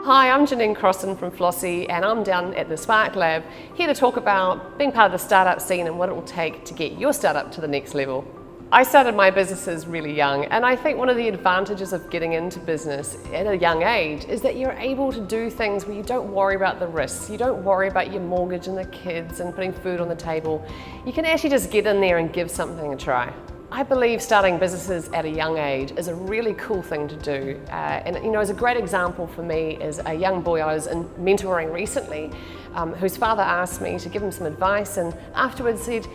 Hi, I'm Jenene Crossan from Flossie, and I'm down at the Spark Lab here to talk about being part of the startup scene and what it will take to get your startup to the next level. I started my businesses really young, and I think one of the advantages of getting into business at a young age is that you're able to do things where you don't worry about the risks. You don't worry about your mortgage and the kids and putting food on the table. You can actually just get in there and give something a try. I believe starting businesses at a young age is a really cool thing to do. And as a great example for me is a young boy I was mentoring recently, whose father asked me to give him some advice, and afterwards said,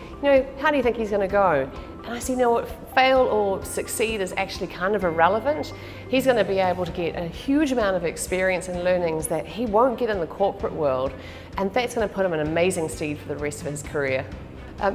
how do you think he's going to go? And I said, fail or succeed is actually kind of irrelevant. He's going to be able to get a huge amount of experience and learnings that he won't get in the corporate world, and that's going to put him in an amazing stead for the rest of his career.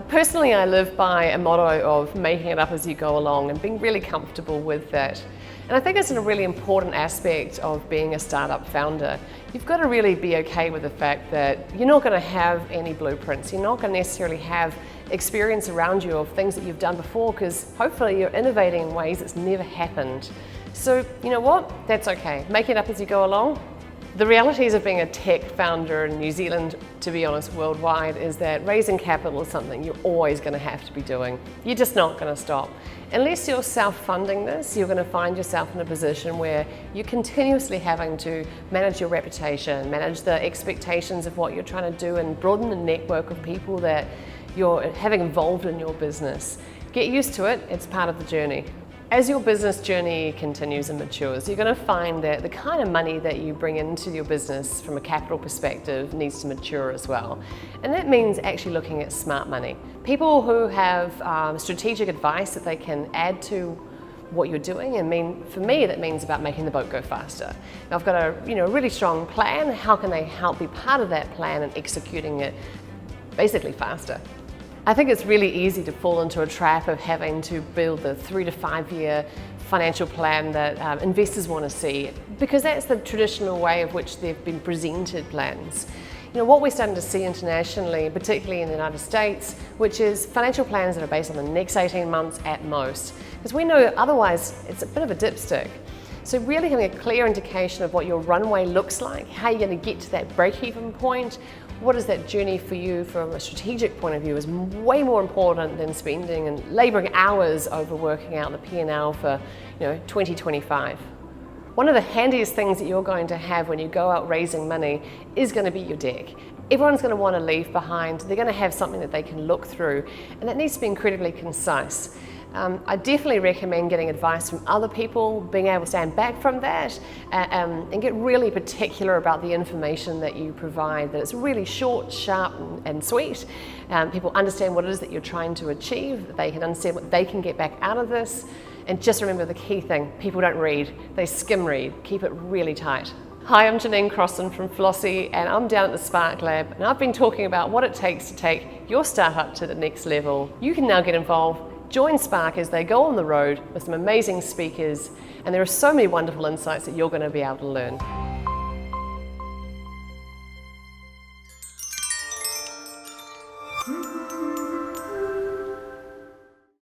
Personally, I live by a motto of making it up as you go along and being really comfortable with that. And I think it's a really important aspect of being a startup founder. You've got to really be okay with the fact that you're not going to have any blueprints. You're not going to necessarily have experience around you of things that you've done before, because hopefully you're innovating in ways that's never happened. So you know what? That's okay. Make it up as you go along. The realities of being a tech founder in New Zealand, to be honest, worldwide, is that raising capital is something you're always going to have to be doing. You're just not going to stop. Unless you're self-funding this, you're going to find yourself in a position where you're continuously having to manage your reputation, manage the expectations of what you're trying to do, and broaden the network of people that you're having involved in your business. Get used to it, it's part of the journey. As your business journey continues and matures, you're going to find that the kind of money that you bring into your business from a capital perspective needs to mature as well. And that means actually looking at smart money. People who have strategic advice that they can add to what you're doing, and for me that means about making the boat go faster. Now, I've got a really strong plan. How can they help be part of that plan and executing it basically faster? I think it's really easy to fall into a trap of having to build the 3 to 5 year financial plan that investors want to see, because that's the traditional way of which they've been presented plans. What we're starting to see internationally, particularly in the United States, which is financial plans that are based on the next 18 months at most, because we know otherwise it's a bit of a dipstick. So really having a clear indication of what your runway looks like, how you're going to get to that break-even point, what is that journey for you from a strategic point of view, is way more important than spending and labouring hours over working out the P&L for 2025. One of the handiest things that you're going to have when you go out raising money is going to be your deck. Everyone's going to want to leave behind, they're going to have something that they can look through, and that needs to be incredibly concise. I definitely recommend getting advice from other people, being able to stand back from that and get really particular about the information that you provide, that it's really short, sharp and sweet. People understand what it is that you're trying to achieve, that they can understand what they can get back out of this. And just remember the key thing, people don't read, they skim read. Keep it really tight. Hi, I'm Jenene Crossan from Flossie, and I'm down at the Spark Lab, and I've been talking about what it takes to take your startup to the next level. You can now get involved. Join Spark as they go on the road with some amazing speakers, and there are so many wonderful insights that you're going to be able to learn.